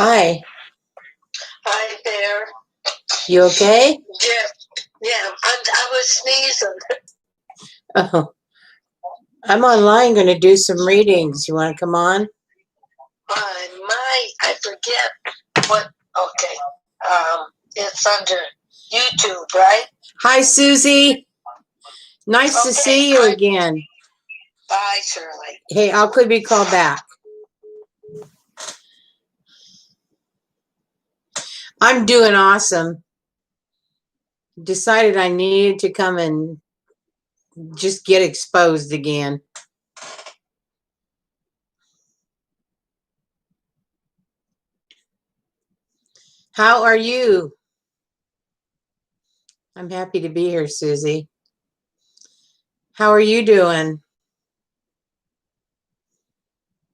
Hi. Hi there. You okay? Yeah. I was sneezing. Oh, I'm online going to do some readings. You want to come on? I forget what. Okay. It's under YouTube, right? Hi, Susie. Nice to see you again. Bye, Shirley. Hey, how could we call back? I'm doing awesome. Decided I needed to come and just get exposed again. How are you? I'm happy to be here, Susie. How are you doing?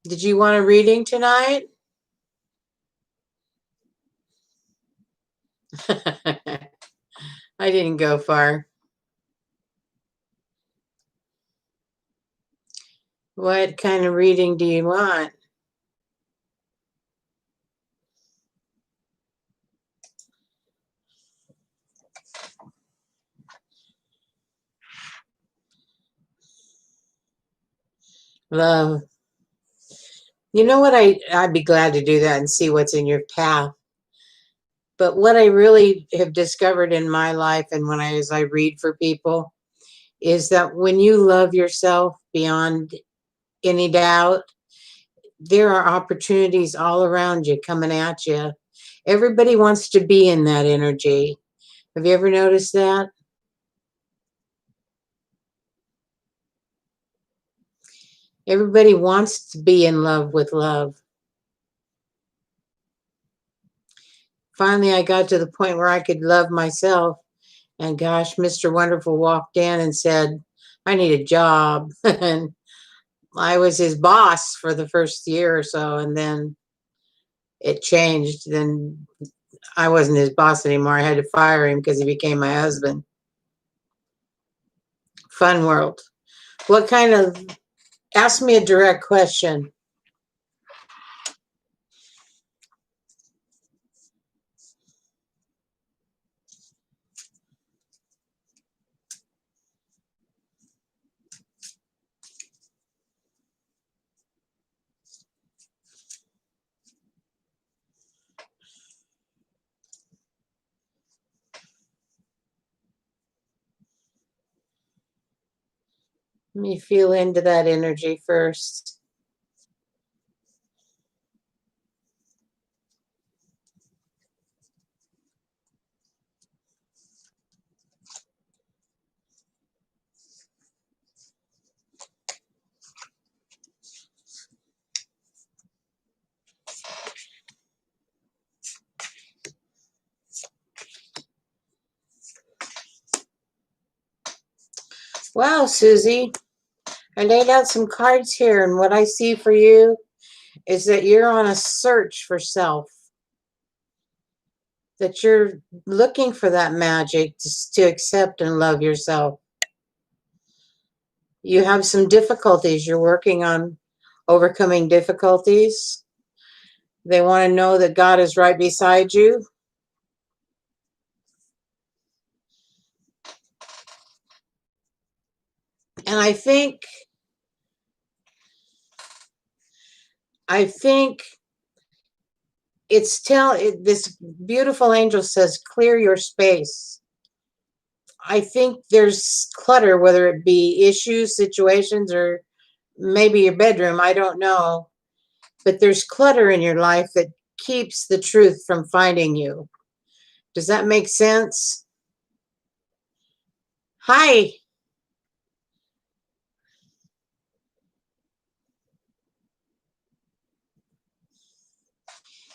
Did you want a reading tonight? I didn't go far. What kind of reading do you want? Love. You know what? I'd be glad to do that and see what's in your path. But what I really have discovered in my life and as I read for people is that when you love yourself beyond any doubt, there are opportunities all around you coming at you. Everybody wants to be in that energy. Have you ever noticed that? Everybody wants to be in love with love. Finally, I got to the point where I could love myself. And gosh, Mr. Wonderful walked in and said, I need a job. And I was his boss for the first year or so. And then it changed. Then I wasn't his boss anymore. I had to fire him because he became my husband. Fun world. What kind of, ask me a direct question. Let me feel into that energy first. Wow, Susie, I laid out some cards here, and what I see for you is that you're on a search for self, that you're looking for that magic to accept and love yourself. You have some difficulties. You're working on overcoming difficulties. They want to know that God is right beside you. And I think this beautiful angel says, clear your space. I think there's clutter, whether it be issues, situations, or maybe your bedroom. I don't know. But there's clutter in your life that keeps the truth from finding you. Does that make sense? Hi.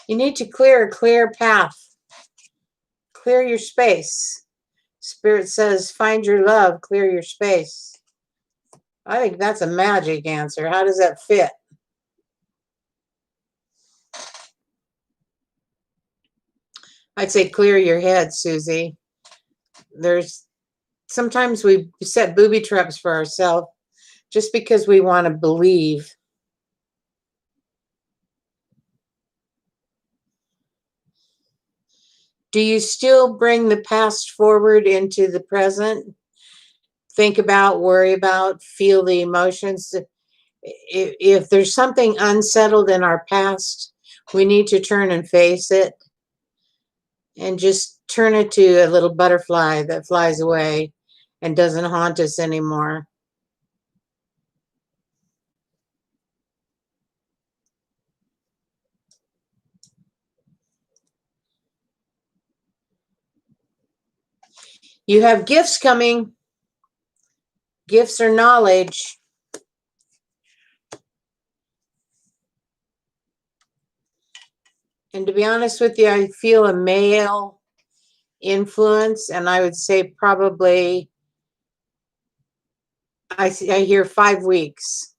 You need to clear a clear path. Clear your space. Spirit says, find your love, clear your space. I think that's a magic answer. How does that fit? I'd say clear your head, Susie. Sometimes we set booby traps for ourselves just because we want to believe. Do you still bring the past forward into the present? Think about, worry about, feel the emotions. If there's something unsettled in our past, we need to turn and face it and just turn it to a little butterfly that flies away and doesn't haunt us anymore. You have gifts coming, gifts or knowledge. And to be honest with you, I feel a male influence, and I would say probably I hear 5 weeks.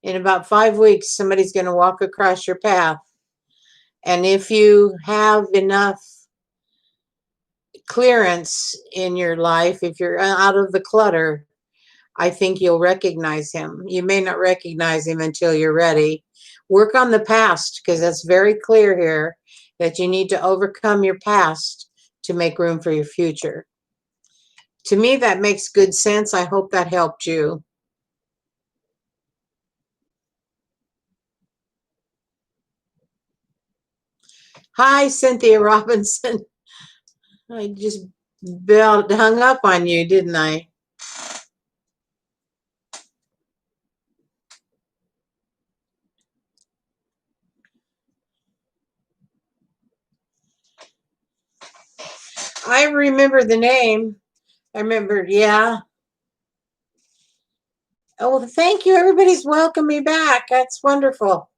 In about 5 weeks, somebody's going to walk across your path. And if you have enough clearance in your life, if you're out of the clutter, I think you'll recognize him. You may not recognize him until you're ready. Work on the past, because that's very clear here that you need to overcome your past to make room for your future. To me, that makes good sense. I hope that helped you. Hi, Cynthia Robinson. I just hung up on you, didn't I? I remember the name. I remember, yeah. Oh, well, thank you. Everybody's welcomed me back. That's wonderful.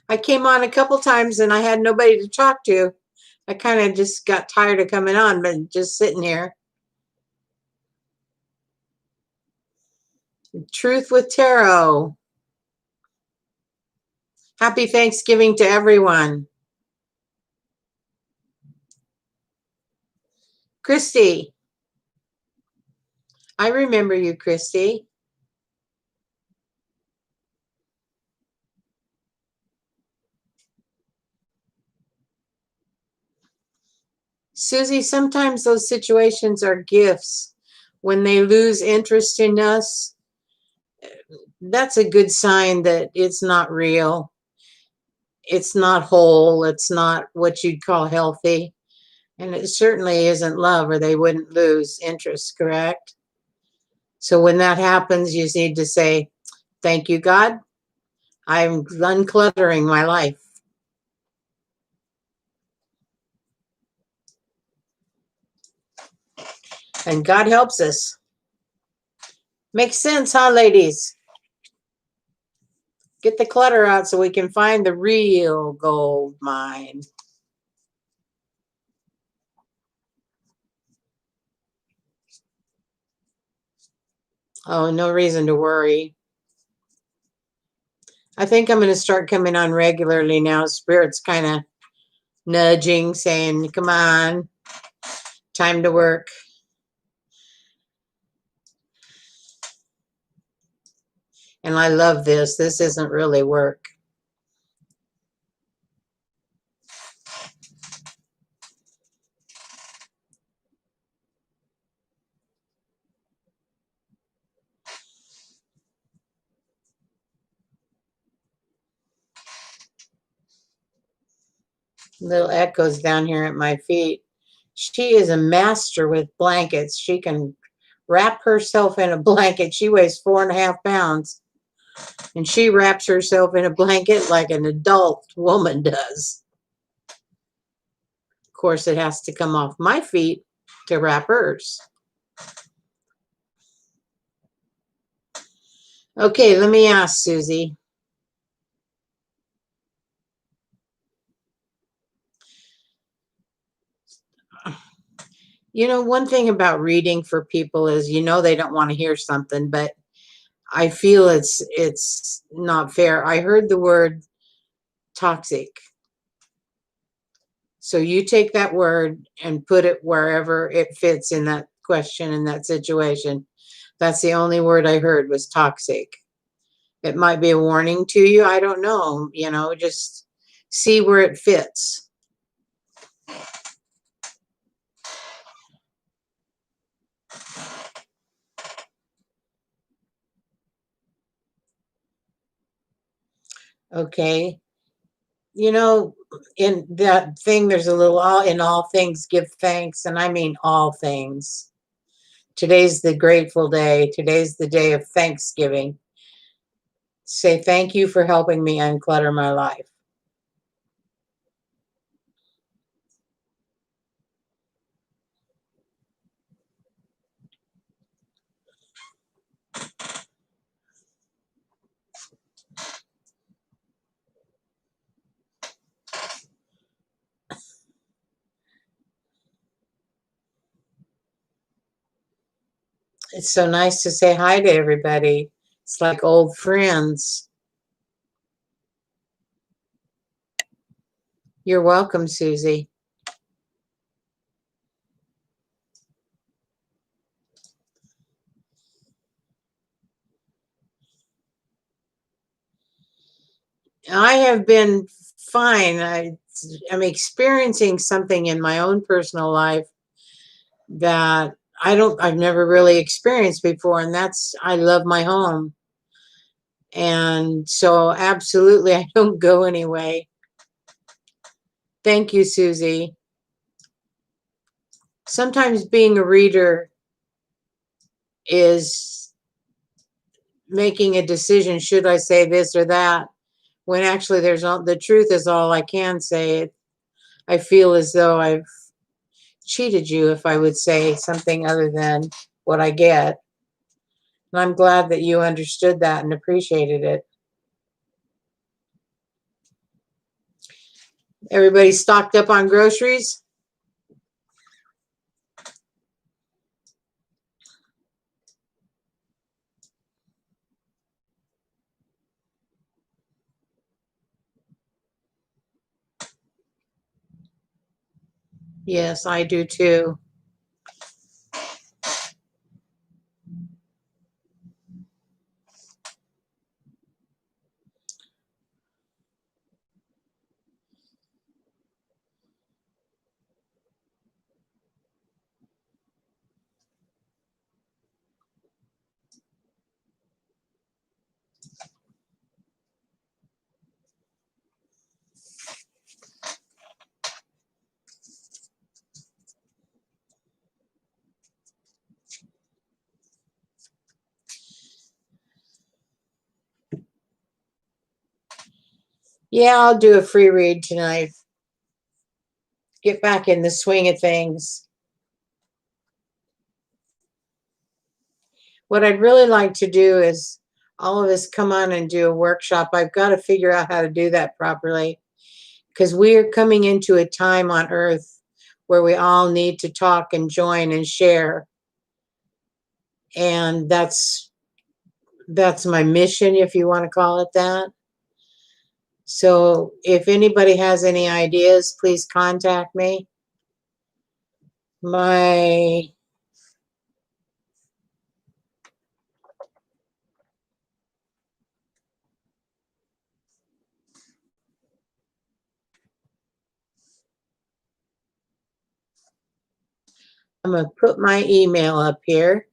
I came on a couple times and I had nobody to talk to. I kind of just got tired of coming on, but just sitting here. Truth with Tarot. Happy Thanksgiving to everyone. Christy. I remember you, Christy. Susie, sometimes those situations are gifts. When they lose interest in us, that's a good sign that it's not real. It's not whole. It's not what you'd call healthy. And it certainly isn't love, or they wouldn't lose interest, correct? So when that happens, you need to say, thank you, God. I'm uncluttering my life. And God helps us. Makes sense, huh, ladies? Get the clutter out so we can find the real gold mine. Oh, no reason to worry. I think I'm going to start coming on regularly now. Spirit's kind of nudging, saying, come on, time to work. And I love this. This isn't really work. Little echoes down here at my feet. She is a master with blankets. She can wrap herself in a blanket. She weighs 4.5 pounds. And she wraps herself in a blanket like an adult woman does. Of course, it has to come off my feet to wrap hers. Okay, let me ask Susie. You know, one thing about reading for people is, they don't want to hear something, but I feel it's not fair. I heard the word toxic. So you take that word and put it wherever it fits in that question, in that situation. That's the only word I heard was toxic. It might be a warning to you. I don't know. Just see where it fits. Okay. In that thing, there's a little in all things, give thanks. And I mean all things. Today's the grateful day. Today's the day of Thanksgiving. Say thank you for helping me unclutter my life. It's so nice to say hi to everybody. It's like old friends. You're welcome, Susie. I have been fine. I'm experiencing something in my own personal life that I've never really experienced before, and that's I love my home. And so absolutely I don't go anyway. Thank you, Susie. Sometimes being a reader is making a decision, should I say this or that, when actually the truth is all I can say. I feel as though I've cheated you if I would say something other than what I get. And I'm glad that you understood that and appreciated it. Everybody stocked up on groceries? Yes, I do too. Yeah, I'll do a free read tonight. Get back in the swing of things. What I'd really like to do is all of us come on and do a workshop. I've got to figure out how to do that properly because we are coming into a time on earth where we all need to talk and join and share. And that's my mission, if you want to call it that. So if anybody has any ideas, please contact me. My I'm going to put my email up here.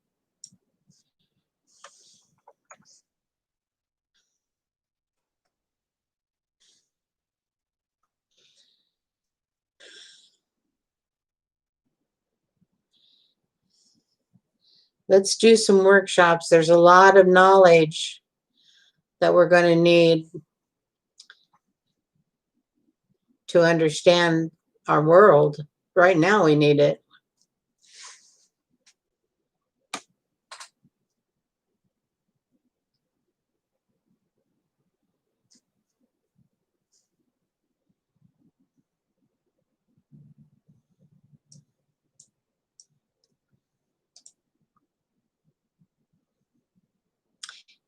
Let's do some workshops. There's a lot of knowledge that we're going to need to understand our world. Right now, we need it.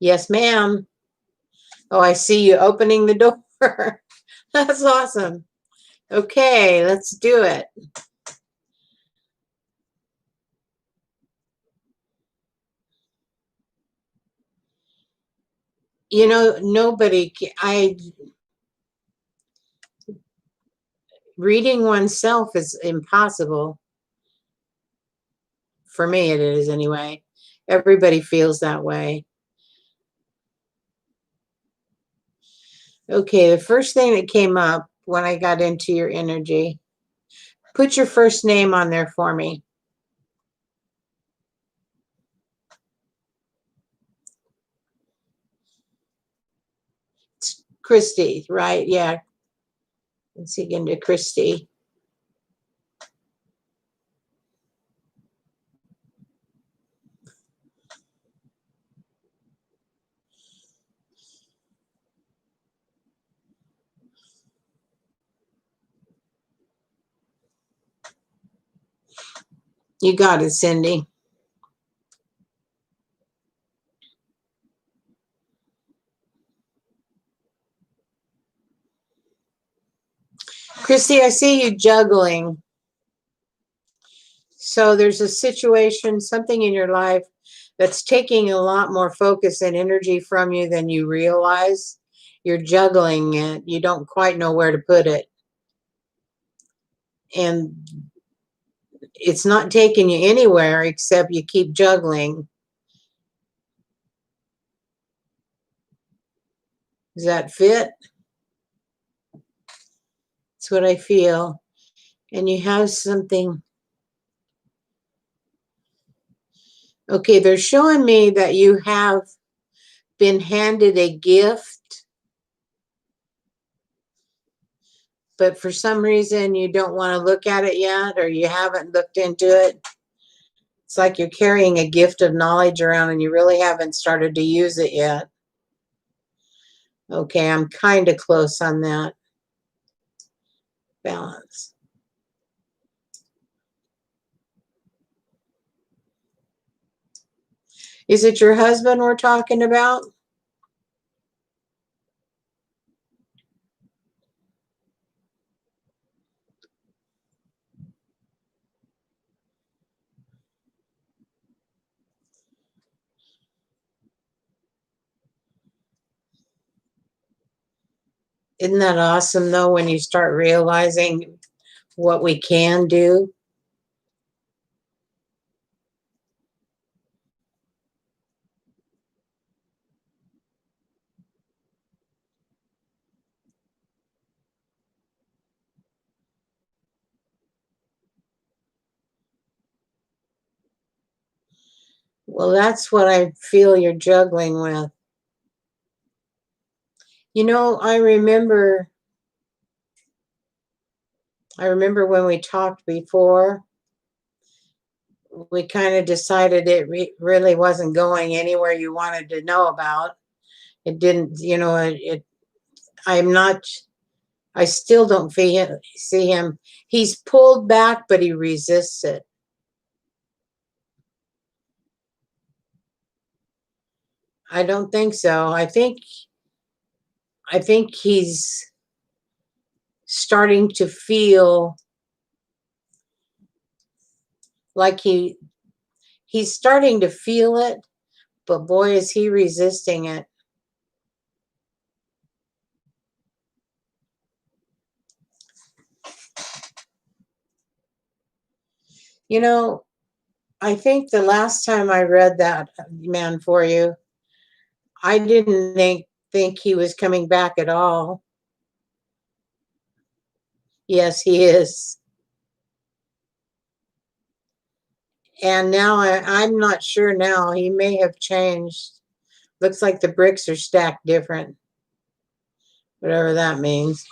Yes, ma'am. Oh, I see you opening the door. That's awesome. Okay, let's do it. You know, reading oneself is impossible. For me, it is anyway. Everybody feels that way. Okay, the first thing that came up when I got into your energy, put your first name on there for me. It's Christy, right? Yeah. Let's see again to Christy. You got it, Cindy. Christy, I see you juggling. So there's a situation, something in your life that's taking a lot more focus and energy from you than you realize. You're juggling it. You don't quite know where to put it. And it's not taking you anywhere except you keep juggling. Does that fit? That's what I feel. And you have something. Okay, they're showing me that you have been handed a gift, but for some reason you don't want to look at it yet, or you haven't looked into it. It's like you're carrying a gift of knowledge around and you really haven't started to use it yet. Okay, I'm kind of close on that. Balance. Is it your husband we're talking about? Isn't that awesome though when you start realizing what we can do? Well, that's what I feel you're juggling with. You know, I remember when we talked before, we kind of decided it really wasn't going anywhere you wanted to know about. It didn't, I'm not, I still don't see him. He's pulled back, but he resists it. I don't think so. I think he's starting to feel like he's starting to feel it, but boy, is he resisting it. You know, I think the last time I read that man for you, I didn't think he was coming back at all. Yes, he is. And now I'm not sure now. He may have changed. Looks like the bricks are stacked different, whatever that means.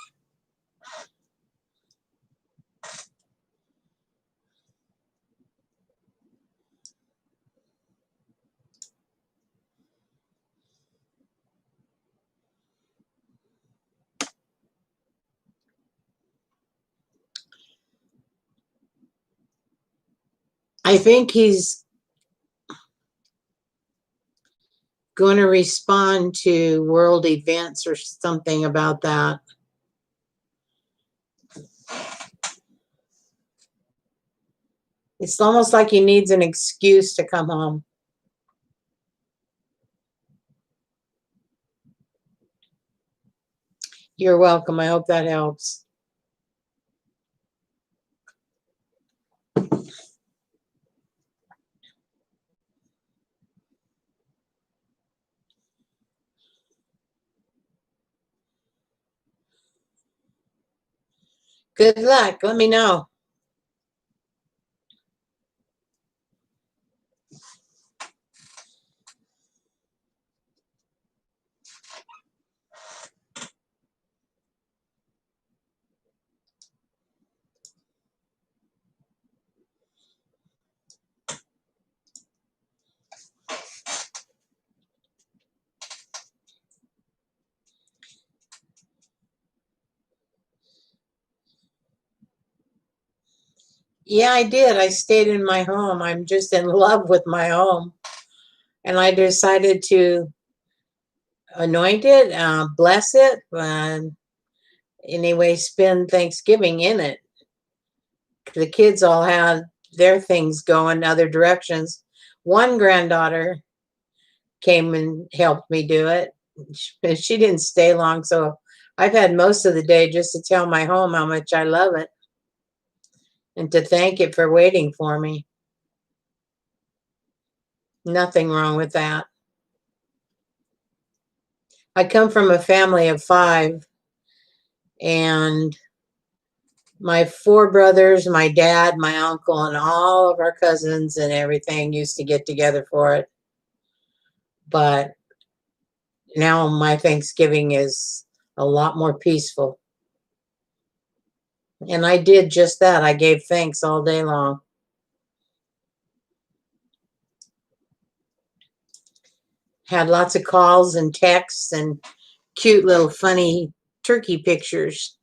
I think he's going to respond to world events or something about that. It's almost like he needs an excuse to come home. You're welcome. I hope that helps. Good luck. Let me know. Yeah, I did. I stayed in my home. I'm just in love with my home. And I decided to anoint it, bless it, and anyway, spend Thanksgiving in it. The kids all had their things going other directions. One granddaughter came and helped me do it. She didn't stay long, so I've had most of the day just to tell my home how much I love it and to thank it for waiting for me. Nothing wrong with that. I come from a family of 5, and my 4 brothers, my dad, my uncle, and all of our cousins and everything used to get together for it. But now my Thanksgiving is a lot more peaceful. And I did just that. I gave thanks all day long. Had lots of calls and texts and cute little funny turkey pictures.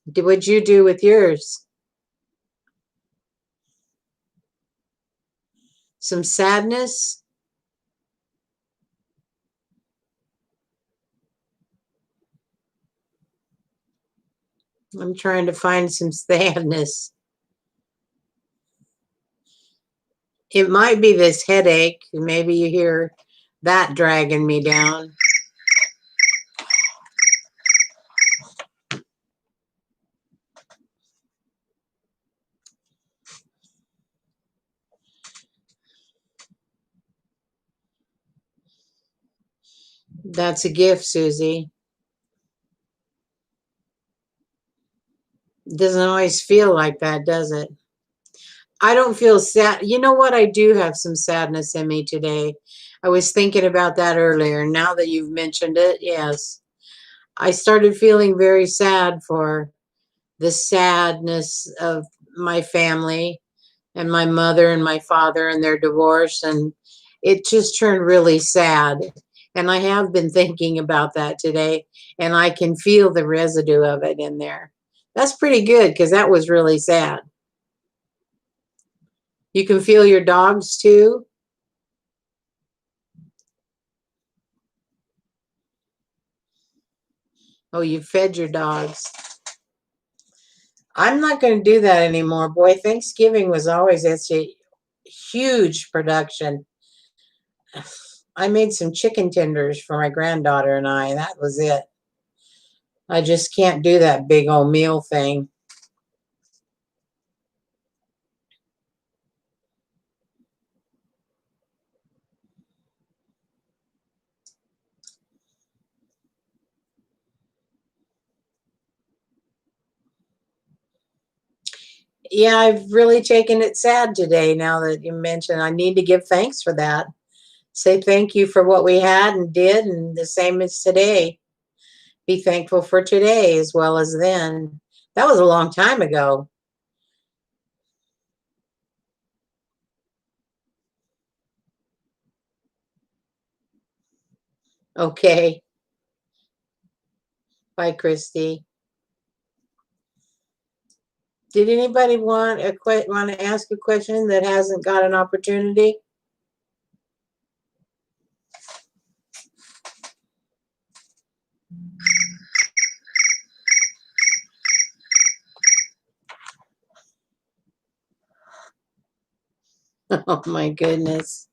What'd you do with yours? Some sadness? I'm trying to find some sadness. It might be this headache. Maybe you hear that dragging me down. That's a gift, Susie. It doesn't always feel like that, does it? I don't feel sad. You know what? I do have some sadness in me today. I was thinking about that earlier. Now that you've mentioned it, yes. I started feeling very sad for the sadness of my family and my mother and my father and their divorce. And it just turned really sad. And I have been thinking about that today, and I can feel the residue of it in there. That's pretty good because that was really sad. You can feel your dogs too. Oh, you fed your dogs. I'm not going to do that anymore. Boy, Thanksgiving was always such a huge production. I made some chicken tenders for my granddaughter and I. That was it. I just can't do that big old meal thing. Yeah, I've really taken it sad today now that you mentioned I need to give thanks for that. Say thank you for what we had and did, and the same as today. Be thankful for today as well as then. That was a long time ago. Okay. Bye, Christy. Did anybody want to ask a question that hasn't got an opportunity? Oh my goodness.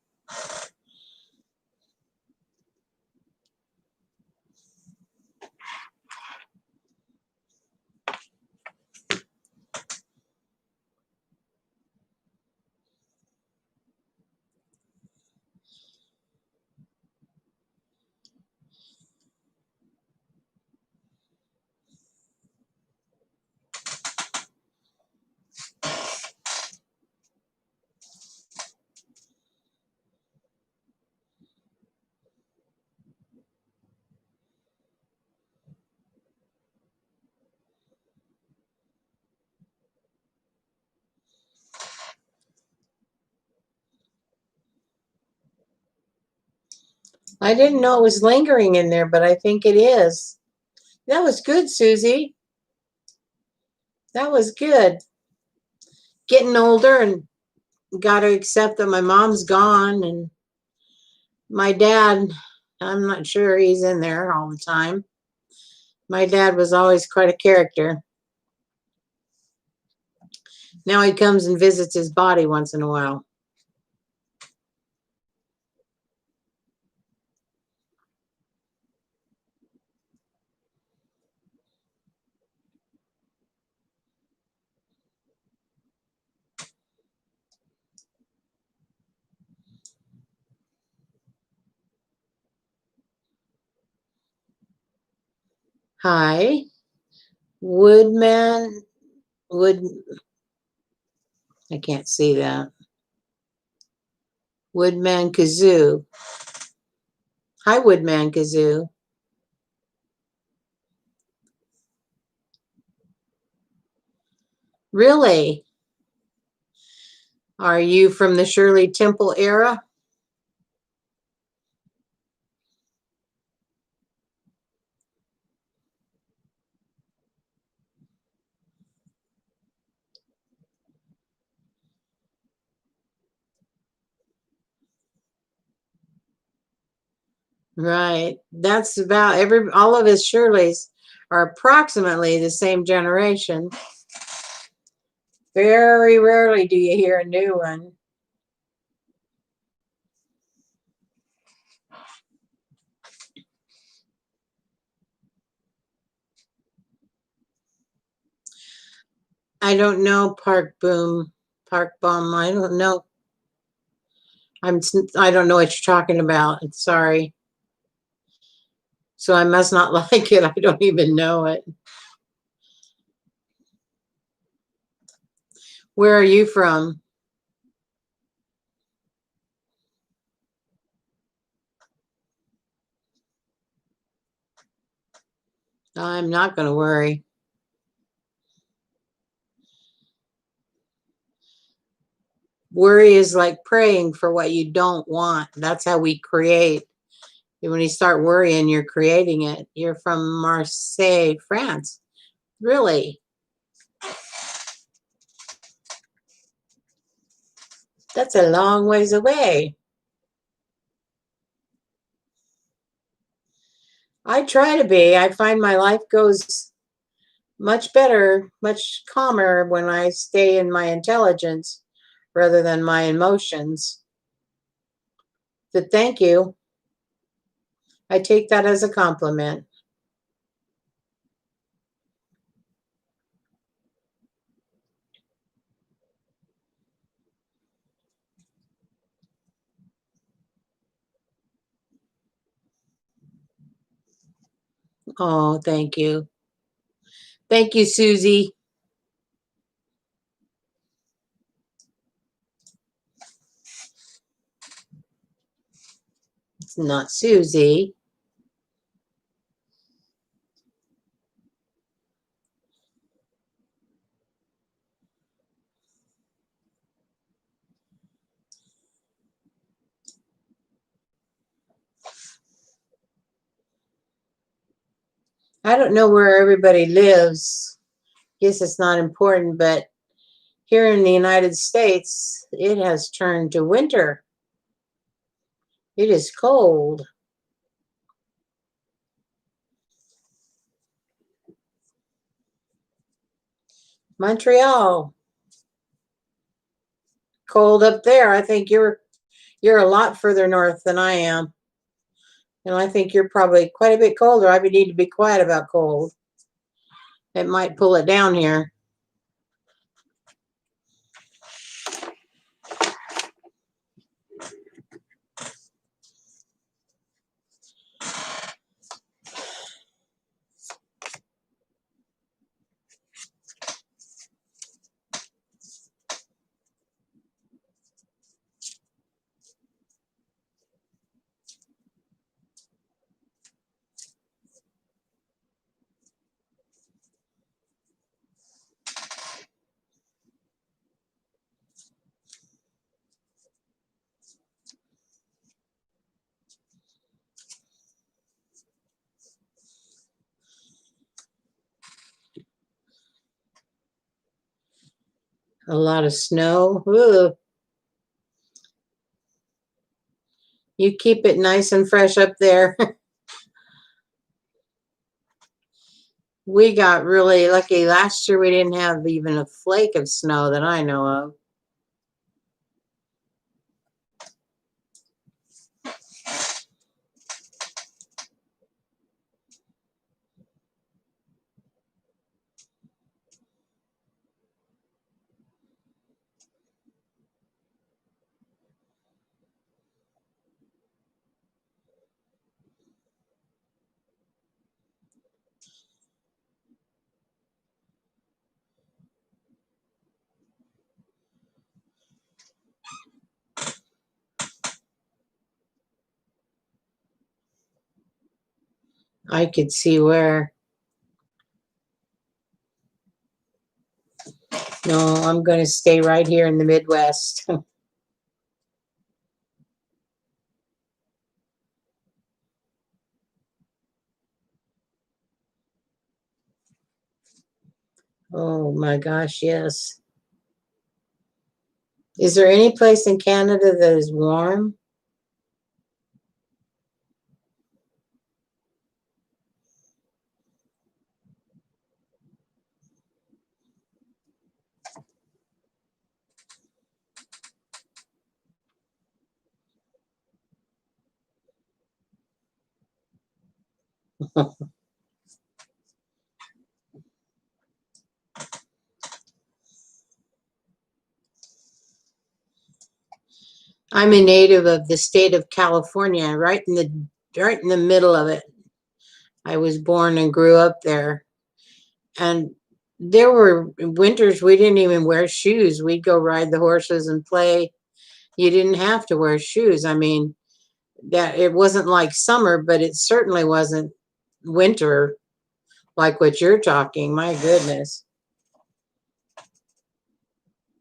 I didn't know it was lingering in there, but I think it is. That was good, Susie. That was good. Getting older and got to accept that my mom's gone and my dad, I'm not sure he's in there all the time. My dad was always quite a character. Now he comes and visits his body once in a while. Hi, Woodman, Wood, I can't see that. Woodman Kazoo. Hi, Woodman Kazoo. Really? Are you from the Shirley Temple era? Right. That's about all of his Shirleys are approximately the same generation. Very rarely do you hear a new one. I don't know Park Boom, Park Bum. I don't know. I don't know what you're talking about. Sorry. So I must not like it. I don't even know it. Where are you from? I'm not going to worry. Worry is like praying for what you don't want. That's how we create. When you start worrying, you're creating it. You're from Marseille, France. Really? That's a long ways away. I try to be. I find my life goes much better, much calmer when I stay in my intelligence rather than my emotions. But thank you. I take that as a compliment. Oh, thank you. Thank you, Susie. It's not Susie. I don't know where everybody lives. Guess it's not important, but here in the United States, it has turned to winter. It is cold. Montreal, cold up there. I think you're a lot further north than I am. And I think you're probably quite a bit colder. I would need to be quiet about cold. It might pull it down here. A lot of snow. Ugh. You keep it nice and fresh up there. We got really lucky. Last year we didn't have even a flake of snow that I know of. I could see where. No, I'm going to stay right here in the Midwest. Oh my gosh, yes. Is there any place in Canada that is warm? I'm a native of the state of California, right in the middle of it. I was born and grew up there. And there were winters we didn't even wear shoes. We'd go ride the horses and play. You didn't have to wear shoes. I mean, that it wasn't like summer, but it certainly wasn't winter like what you're talking. My goodness.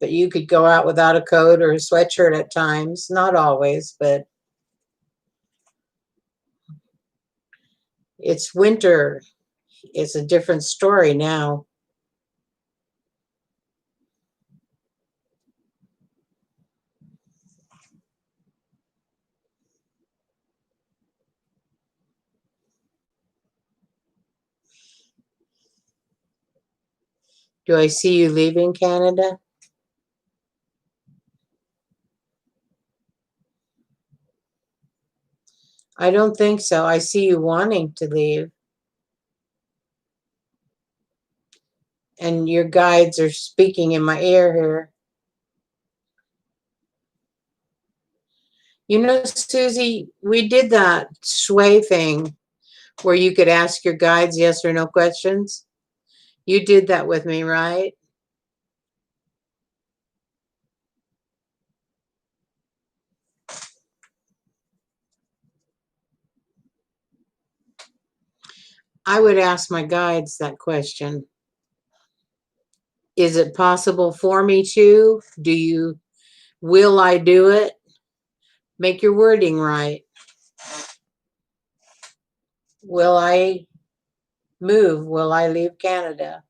But you could go out without a coat or a sweatshirt at times, not always, but it's winter. It's a different story now. Do I see you leaving Canada? I don't think so. I see you wanting to leave, and your guides are speaking in my ear here. You know, Susie, we did that sway thing where you could ask your guides yes or no questions. You did that with me, right? I would ask my guides that question. Is it possible for me to? Will I do it? Make your wording right. Will I move? Will I leave Canada?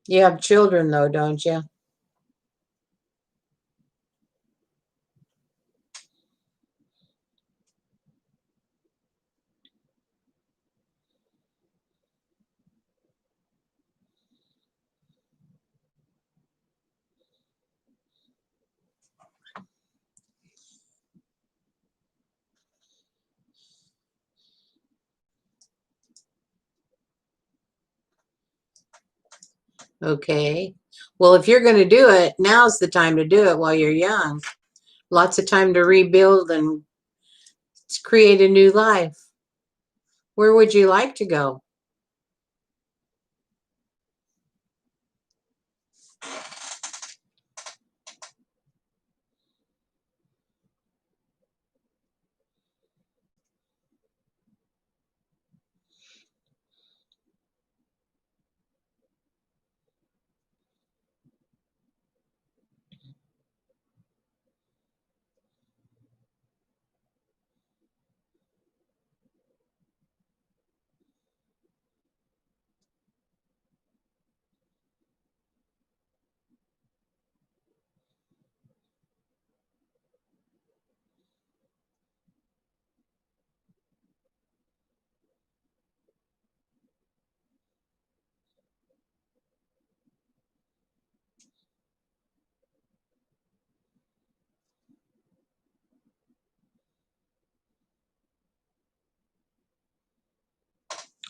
You have children though, don't you? Okay. Well, if you're going to do it, now's the time to do it while you're young. Lots of time to rebuild and create a new life. Where would you like to go?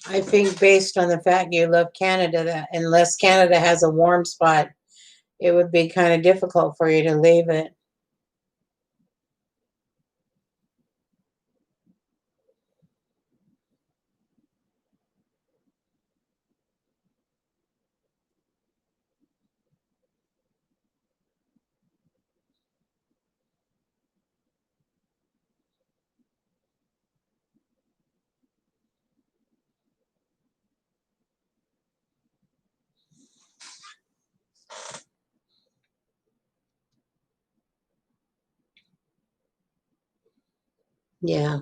I think based on the fact you love Canada, that unless Canada has a warm spot, it would be kind of difficult for you to leave it. Yeah.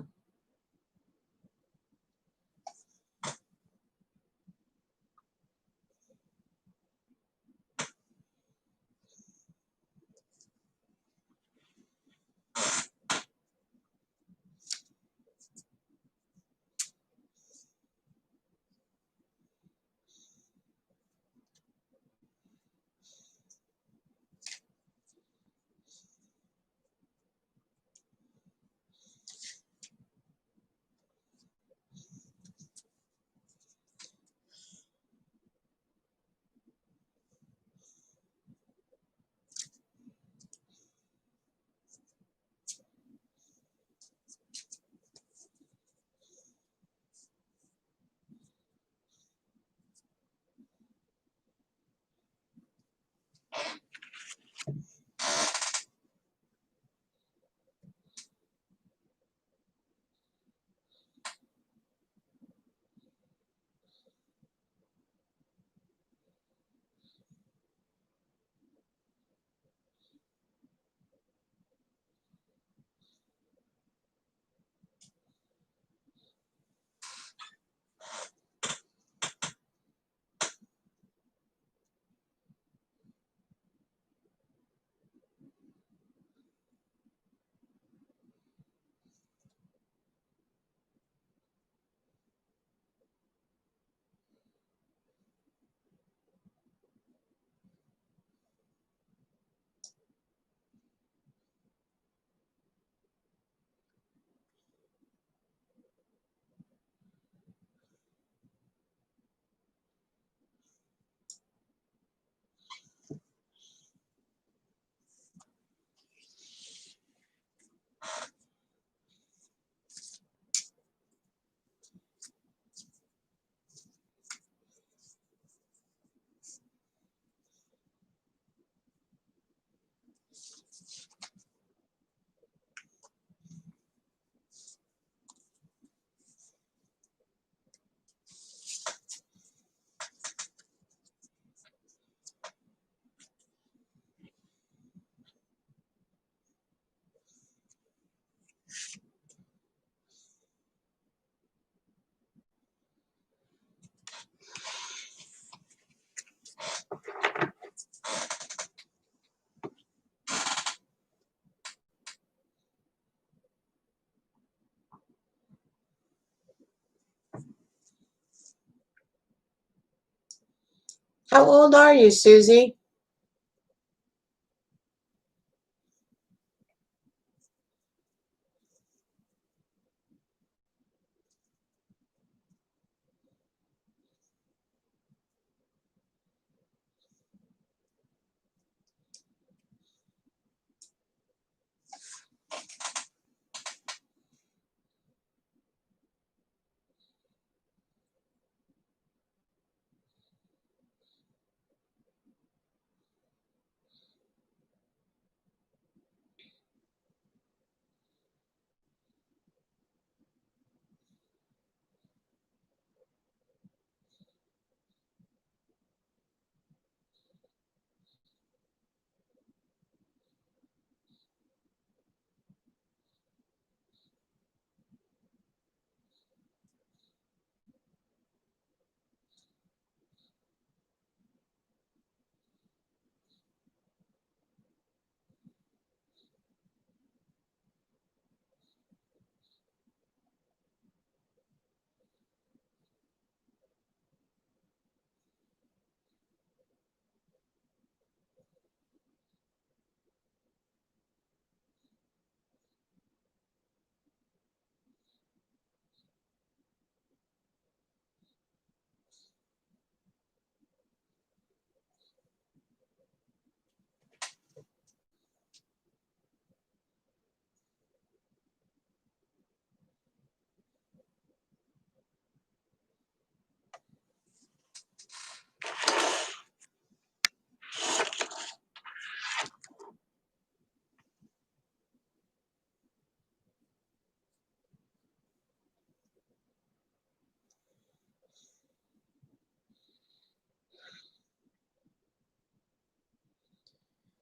How old are you, Susie?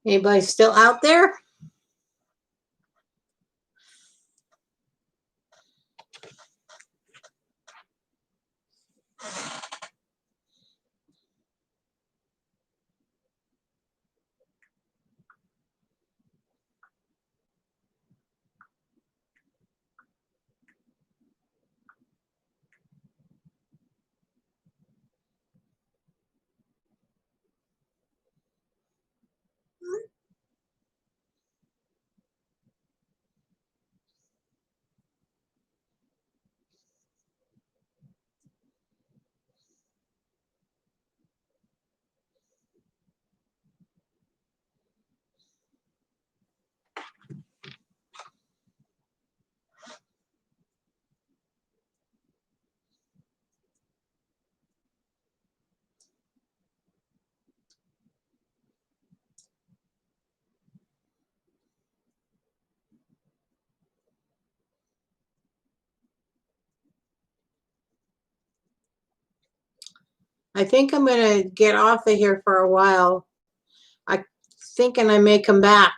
Anybody still out there? I think I'm going to get off of here for a while. I'm thinking I may come back.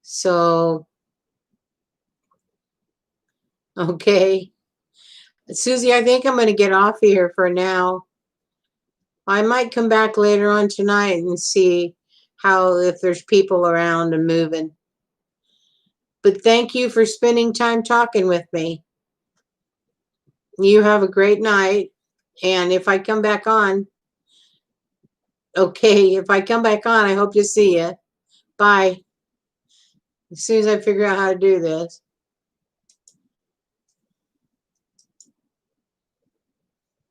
So, okay. Susie, I think I'm going to get off here for now. I might come back later on tonight and see how, if there's people around and moving. But thank you for spending time talking with me. You have a great night. And if I come back on, okay, if I come back on, I hope to see you. Bye. As soon as I figure out how to do this.